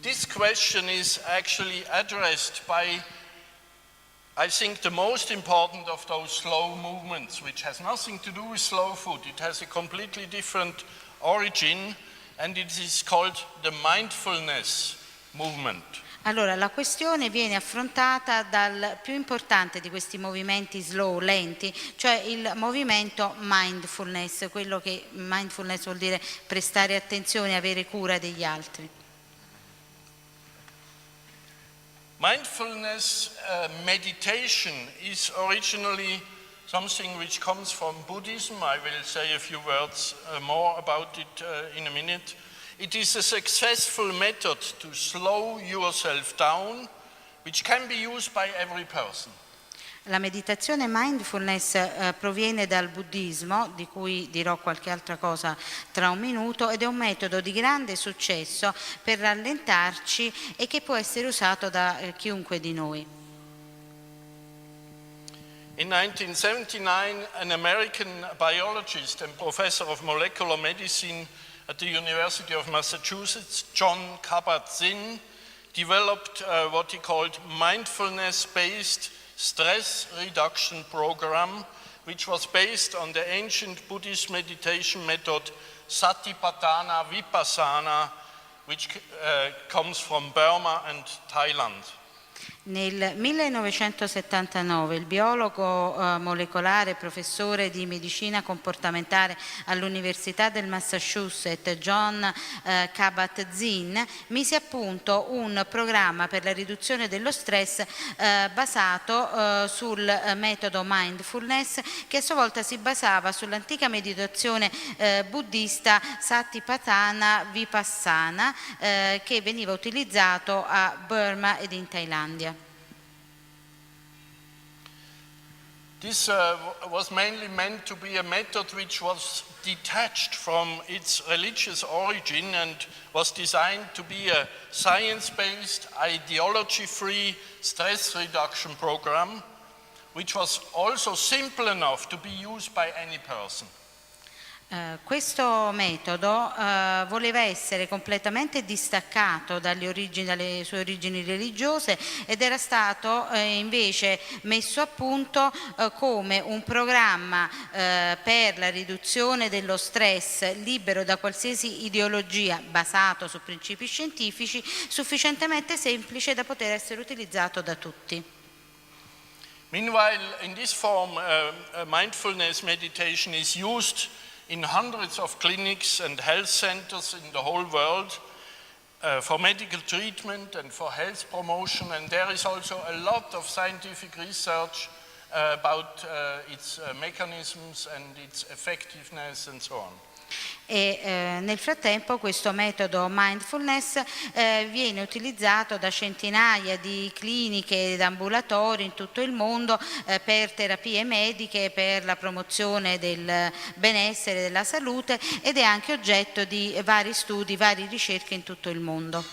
This question is actually addressed by, I think, the most important of those slow movements, which has nothing to do with slow food. It has a completely different origin, and it is called the mindfulness movement. Allora, la questione viene affrontata dal più importante di questi movimenti slow, lenti, cioè il movimento mindfulness, quello che mindfulness vuol dire prestare attenzione, avere cura degli altri. Mindfulness meditation is originally something which comes from Buddhism. I will say a few words more about it in a minute. It is a successful method to slow yourself down, which can be used by every person. La meditazione mindfulness proviene dal buddismo, di cui dirò qualche altra cosa tra un minuto, ed è un metodo di grande successo per rallentarci e che può essere usato da chiunque di noi. In 1979, an American biologist and professor of molecular medicine at the University of Massachusetts, John Kabat-Zinn, developed what he called mindfulness-based stress reduction program, which was based on the ancient Buddhist meditation method Satipatthana Vipassana, which comes from Burma and Thailand. Nel 1979 il biologo molecolare, professore di medicina comportamentale all'Università del Massachusetts, John Kabat-Zinn, mise a punto un programma per la riduzione dello stress basato sul metodo mindfulness, che a sua volta si basava sull'antica meditazione buddista Satipatthana Vipassana, che veniva utilizzato a Burma ed in Thailandia. This was mainly meant to be a method which was detached from its religious origin and was designed to be a science-based, ideology-free stress reduction program, which was also simple enough to be used by any person. Questo metodo voleva essere completamente distaccato dalle sue origini religiose ed era stato invece messo a punto come un programma per la riduzione dello stress libero da qualsiasi ideologia, basato su principi scientifici, sufficientemente semplice da poter essere utilizzato da tutti. Meanwhile, in this form, mindfulness meditation is used in hundreds of clinics and health centers in the whole world for medical treatment and for health promotion, and there is also a lot of scientific research about its mechanisms and its effectiveness and so on. E nel frattempo questo metodo mindfulness viene utilizzato da centinaia di cliniche ed ambulatori in tutto il mondo per terapie mediche, per la promozione del benessere e della salute, ed è anche oggetto di vari studi, varie ricerche in tutto il mondo.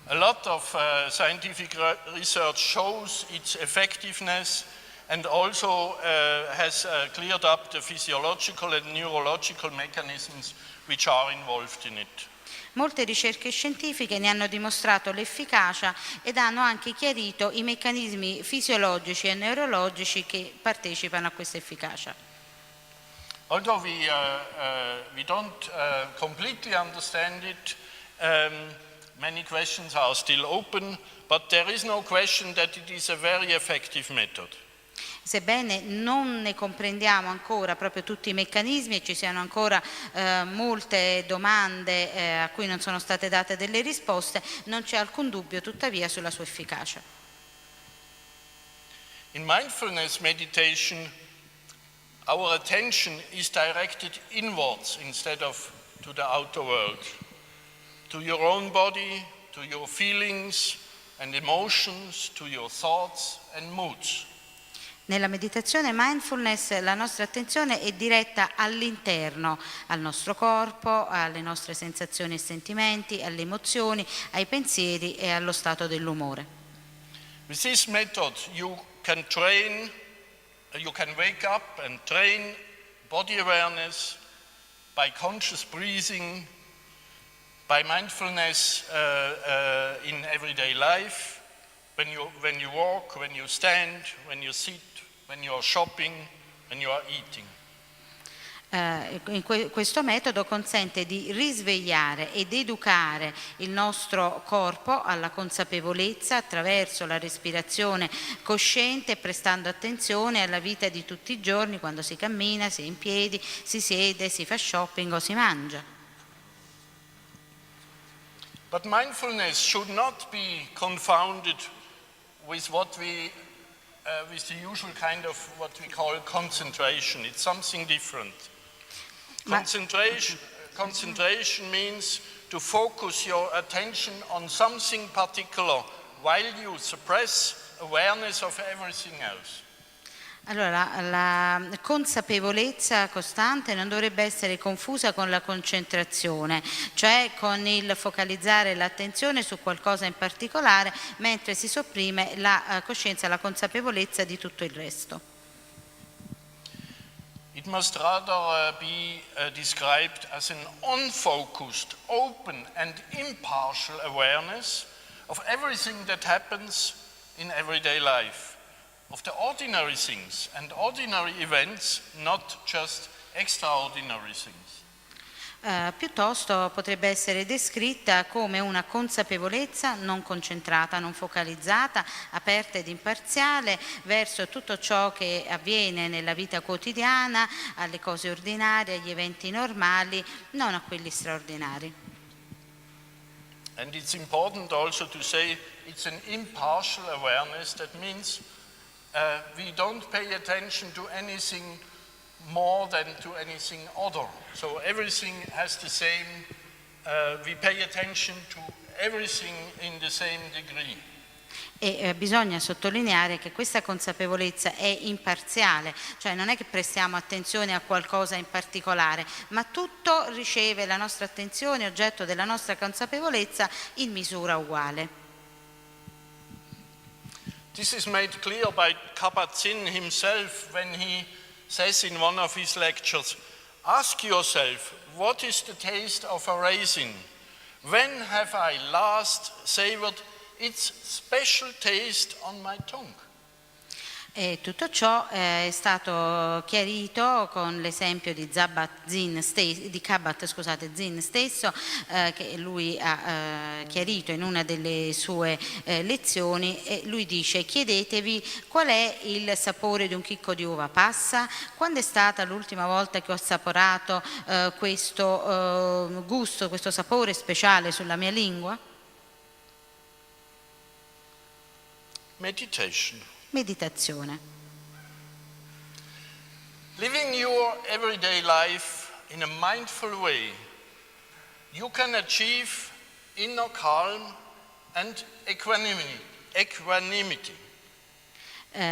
A lot of scientific research shows its effectiveness and also has cleared up the physiological and neurological mechanisms which are involved in it. Molte ricerche scientifiche ne hanno dimostrato l'efficacia ed hanno anche chiarito i meccanismi fisiologici e neurologici che partecipano a questa efficacia. Although we don't completely understand it, many questions are still open, but there is no question that it is a very effective method. Sebbene non ne comprendiamo ancora proprio tutti i meccanismi e ci siano ancora molte domande a cui non sono state date delle risposte, non c'è alcun dubbio tuttavia sulla sua efficacia. In mindfulness meditation, our attention is directed inwards instead of to the outer world, to your own body, to your feelings and emotions, to your thoughts and moods. Nella meditazione mindfulness la nostra attenzione è diretta all'interno, al nostro corpo, alle nostre sensazioni e sentimenti, alle emozioni, ai pensieri e allo stato dell'umore. With this method you can wake up and train body awareness by conscious breathing, by mindfulness in everyday life, when you walk, when you stand, when you sit, when you are shopping, when you are eating. Questo metodo consente di risvegliare ed educare il nostro corpo alla consapevolezza attraverso la respirazione cosciente, prestando attenzione alla vita di tutti i giorni, quando si cammina, si è in piedi, si siede, si fa shopping o si mangia. But mindfulness should not be confounded with what with the usual kind of what we call concentration. It's something different. Concentration means to focus your attention on something particular while you suppress awareness of everything else. Allora, la consapevolezza costante non dovrebbe essere confusa con la concentrazione, cioè con il focalizzare l'attenzione su qualcosa in particolare mentre si sopprime la coscienza, la consapevolezza di tutto il resto. It must rather be described as an unfocused, open and impartial awareness of everything that happens in everyday life, of the ordinary things and ordinary events, not just extraordinary things. Piuttosto potrebbe essere descritta come una consapevolezza non concentrata, non focalizzata, aperta ed imparziale verso tutto ciò che avviene nella vita quotidiana, alle cose ordinarie, agli eventi normali, non a quelli straordinari. And it's important also to say it's an impartial awareness. That means we don't pay attention to anything more than to anything other. So everything has the same, we pay attention to everything in the same degree. E bisogna sottolineare che questa consapevolezza è imparziale, cioè non è che prestiamo attenzione a qualcosa in particolare, ma tutto riceve la nostra attenzione, oggetto della nostra consapevolezza, in misura uguale. This is made clear by Kabat-Zinn himself when he says in one of his lectures, ask yourself, what is the taste of a raisin? When have I last savored its special taste on my tongue? E tutto ciò è stato chiarito con l'esempio di Kabat-Zinn stesso, che lui ha chiarito in una delle sue lezioni, e lui dice: chiedetevi qual è il sapore di un chicco di uva passa, quando è stata l'ultima volta che ho assaporato questo gusto, questo sapore speciale sulla mia lingua? Meditazione. Living your everyday life in a mindful way, you can achieve inner calm and equanimity.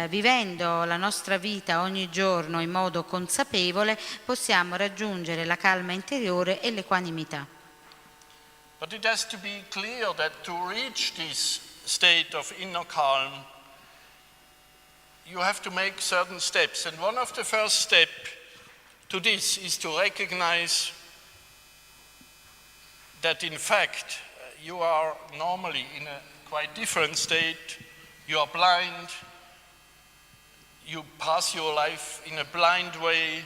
Vivendo la nostra vita ogni giorno in modo consapevole, possiamo raggiungere la calma interiore e l'equanimità. But it has to be clear that to reach this state of inner calm, you have to make certain steps, and one of the first steps to this is to recognize that in fact you are normally in a quite different state. You are blind, you pass your life in a blind way,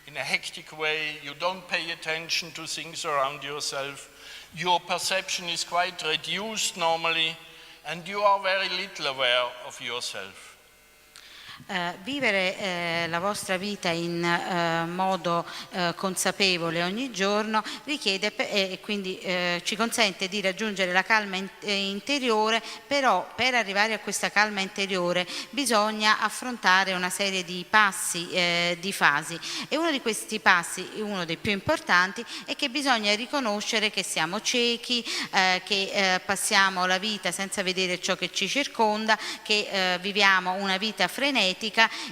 in a hectic way, you don't pay attention to things around yourself, your perception is quite reduced normally, and you are very little aware of yourself. Vivere la vostra vita in modo consapevole ogni giorno richiede e quindi ci consente di raggiungere la calma interiore, però per arrivare a questa calma interiore bisogna affrontare una serie di passi, di fasi, e uno di questi passi, uno dei più importanti, è che bisogna riconoscere che siamo ciechi, che passiamo la vita senza vedere ciò che ci circonda, che viviamo una vita frenetica,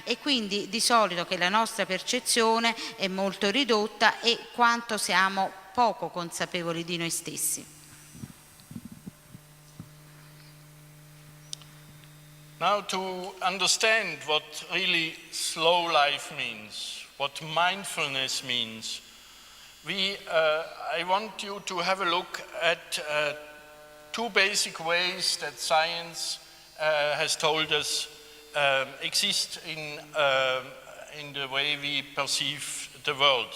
e quindi di solito che la nostra percezione è molto ridotta e quanto siamo poco consapevoli di noi stessi. Now, to understand what really slow life means, what mindfulness means, I want you to have a look at two basic ways that science has told us exist in the way we perceive the world.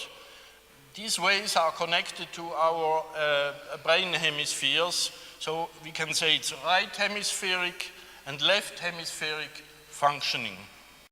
These ways are connected to our brain hemispheres, so we can say it's right hemispheric and left hemispheric functioning.